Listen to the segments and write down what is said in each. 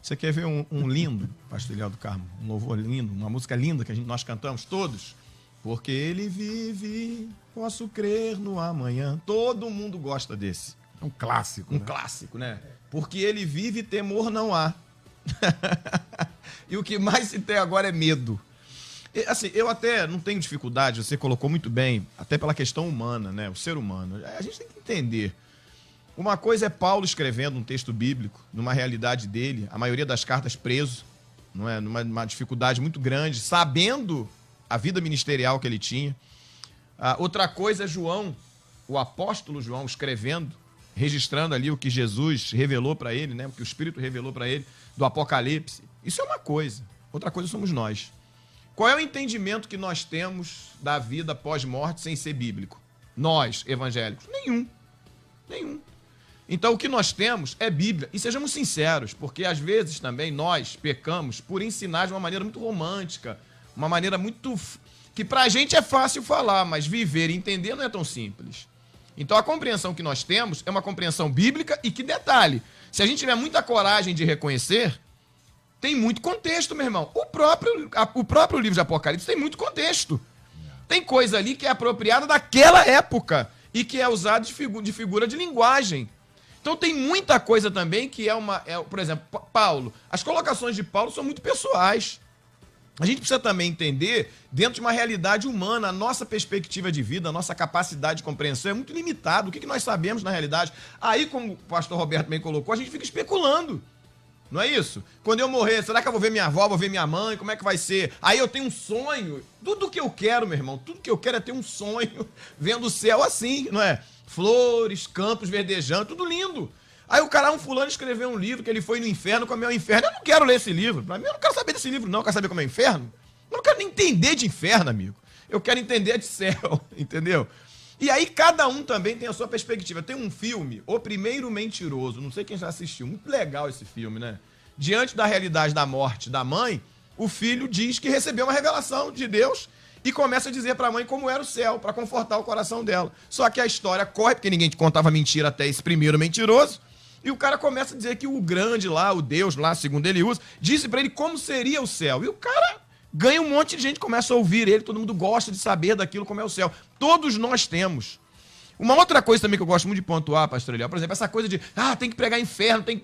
Você quer ver um lindo, Pastor Eliel do Carmo, um louvor lindo, uma música linda que nós cantamos todos? Porque ele vive, posso crer no amanhã. Todo mundo gosta desse. É um clássico. Um clássico, né? Porque ele vive, temor não há. E o que mais se tem agora é medo. E, assim, eu até não tenho dificuldade, você colocou muito bem, até pela questão humana, né? O ser humano. A gente tem que entender. Uma coisa é Paulo escrevendo um texto bíblico, numa realidade dele, a maioria das cartas preso, não é? Numa dificuldade muito grande, sabendo a vida ministerial que ele tinha. Outra coisa é João, o apóstolo João, escrevendo, registrando ali o que Jesus revelou para ele, né? O que o Espírito revelou para ele, do Apocalipse. Isso é uma coisa. Outra coisa somos nós. Qual é o entendimento que nós temos da vida pós-morte sem ser bíblico? Nós, evangélicos? Nenhum. Então, o que nós temos é Bíblia. E sejamos sinceros, porque às vezes também nós pecamos por ensinar de uma maneira muito romântica, uma maneira muito... que pra gente é fácil falar, mas viver e entender não é tão simples. Então, a compreensão que nós temos é uma compreensão bíblica e que, detalhe, se a gente tiver muita coragem de reconhecer, tem muito contexto, meu irmão. O próprio livro de Apocalipse tem muito contexto. Tem coisa ali que é apropriada daquela época e que é usada de figura de linguagem. Então tem muita coisa também que por exemplo, Paulo. As colocações de Paulo são muito pessoais. A gente precisa também entender, dentro de uma realidade humana, a nossa perspectiva de vida, a nossa capacidade de compreensão é muito limitada. O que nós sabemos na realidade? Aí, como o pastor Roberto bem colocou, a gente fica especulando. Não é isso? Quando eu morrer, será que eu vou ver minha avó, vou ver minha mãe? Como é que vai ser? Aí eu tenho um sonho. Tudo que eu quero, meu irmão, tudo que eu quero é ter um sonho vendo o céu assim, não é? Flores, campos verdejando, tudo lindo. Aí o cara, um fulano, escreveu um livro que ele foi no inferno, como é o inferno. Eu não quero ler esse livro. Pra mim, eu não quero saber desse livro, não. Eu quero saber como é o inferno. Eu não quero nem entender de inferno, amigo. Eu quero entender de céu, entendeu? E aí cada um também tem a sua perspectiva. Tem um filme, O Primeiro Mentiroso. Não sei quem já assistiu. Muito legal esse filme, né? Diante da realidade da morte da mãe, o filho diz que recebeu uma revelação de Deus e começa a dizer para a mãe como era o céu, para confortar o coração dela. Só que a história corre, porque ninguém contava mentira até esse primeiro mentiroso, e o cara começa a dizer que o grande lá, o Deus lá, segundo ele usa, disse para ele como seria o céu. E o cara ganha um monte de gente, começa a ouvir ele, todo mundo gosta de saber daquilo como é o céu. Todos nós temos. Uma outra coisa também que eu gosto muito de pontuar, pastor Eliel, por exemplo, essa coisa de, tem que pregar inferno, tem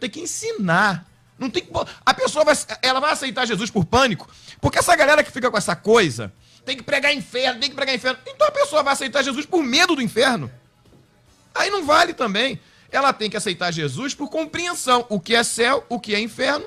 que ensinar. Não tem que... A pessoa ela vai aceitar Jesus por pânico, porque essa galera que fica com essa coisa, tem que pregar inferno, então a pessoa vai aceitar Jesus por medo do inferno. Aí não vale também. Ela tem que aceitar Jesus por compreensão, o que é céu, o que é inferno,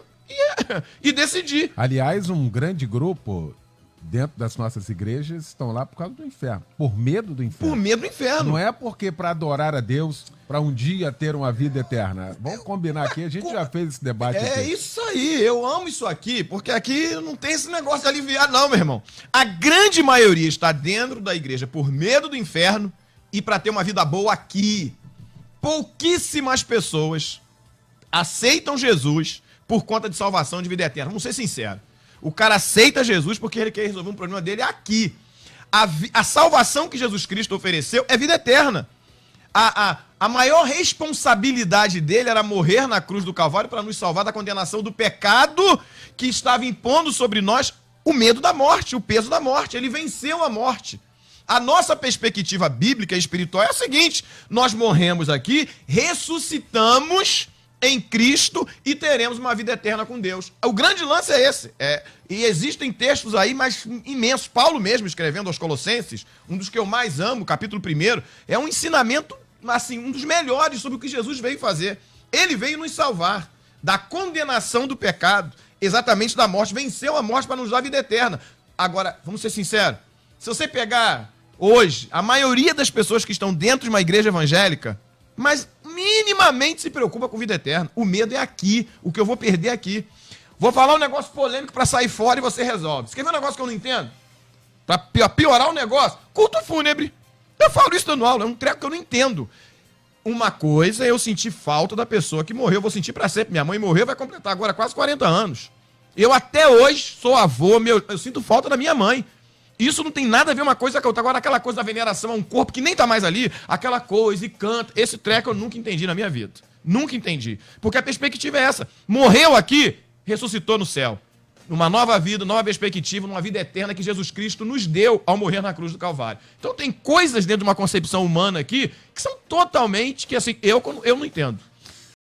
e decidir. Aliás, um grande grupo dentro das nossas igrejas estão lá por causa do inferno, por medo do inferno. Por medo do inferno. Não é porque para adorar a Deus, para um dia ter uma vida eterna. Vamos combinar aqui, a gente já fez esse debate aqui. É isso aí, eu amo isso aqui, porque aqui não tem esse negócio de aliviar não, meu irmão. A grande maioria está dentro da igreja por medo do inferno e para ter uma vida boa aqui. Pouquíssimas pessoas aceitam Jesus por conta de salvação de vida eterna. Vamos ser sinceros. O cara aceita Jesus porque ele quer resolver um problema dele aqui. A salvação que Jesus Cristo ofereceu é vida eterna. A maior responsabilidade dele era morrer na cruz do Calvário para nos salvar da condenação do pecado que estava impondo sobre nós o medo da morte, o peso da morte. Ele venceu a morte. A nossa perspectiva bíblica e espiritual é a seguinte: nós morremos aqui, ressuscitamos em Cristo e teremos uma vida eterna com Deus. O grande lance é esse. E existem textos aí mais imensos. Paulo mesmo, escrevendo aos Colossenses, um dos que eu mais amo, capítulo 1, é um ensinamento, assim, um dos melhores sobre o que Jesus veio fazer. Ele veio nos salvar da condenação do pecado, exatamente da morte. Venceu a morte para nos dar a vida eterna. Agora, vamos ser sinceros, se você pegar hoje a maioria das pessoas que estão dentro de uma igreja evangélica, mas minimamente se preocupa com vida eterna. O medo é aqui, o que eu vou perder aqui. Vou falar um negócio polêmico para sair fora e você resolve. Você quer ver um negócio que eu não entendo? Para piorar o negócio? Culto fúnebre. Eu falo isso dando aula, é um treco que eu não entendo. Uma coisa é eu sentir falta da pessoa que morreu, eu vou sentir para sempre. Minha mãe morreu, vai completar agora quase 40 anos. Eu até hoje sou avô, eu sinto falta da minha mãe. Isso não tem nada a ver uma coisa com a outra. Agora, aquela coisa da veneração a um corpo que nem tá mais ali, aquela coisa e canta. Esse treco eu nunca entendi na minha vida. Nunca entendi. Porque a perspectiva é essa. Morreu aqui, ressuscitou no céu. Uma nova vida, nova perspectiva, uma vida eterna que Jesus Cristo nos deu ao morrer na cruz do Calvário. Então tem coisas dentro de uma concepção humana aqui que são totalmente, que assim, eu não entendo.